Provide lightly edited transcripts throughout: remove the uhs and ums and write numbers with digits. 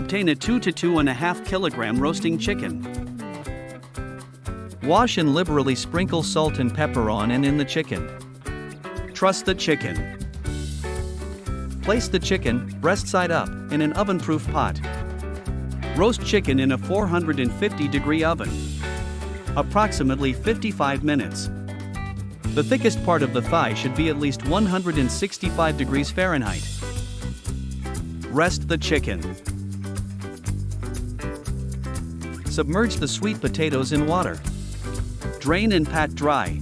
Obtain a 2 to 2.5 kilogram roasting chicken. Wash and liberally sprinkle salt and pepper on and in the chicken. Truss the chicken. Place the chicken, breast side up, in an oven-proof pot. Roast chicken in a 450-degree oven. Approximately 55 minutes. The thickest part of the thigh should be at least 165 degrees Fahrenheit. Rest the chicken. Submerge the sweet potatoes in water. Drain and pat dry.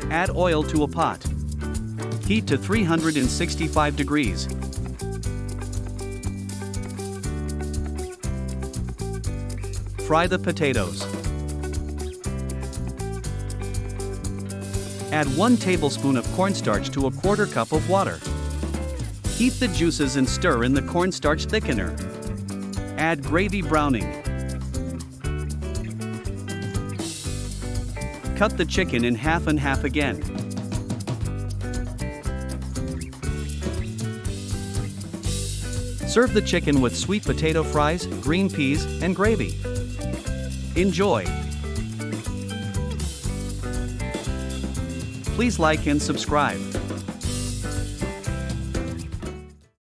Add oil to a pot. Heat to 365 degrees. Fry the potatoes. Add 1 tablespoon of cornstarch to a 1/4 cup of water. Heat the juices and stir in the cornstarch thickener. Add gravy browning. Cut the chicken in half and half again. Serve the chicken with sweet potato fries, green peas, and gravy. Enjoy! Please like and subscribe.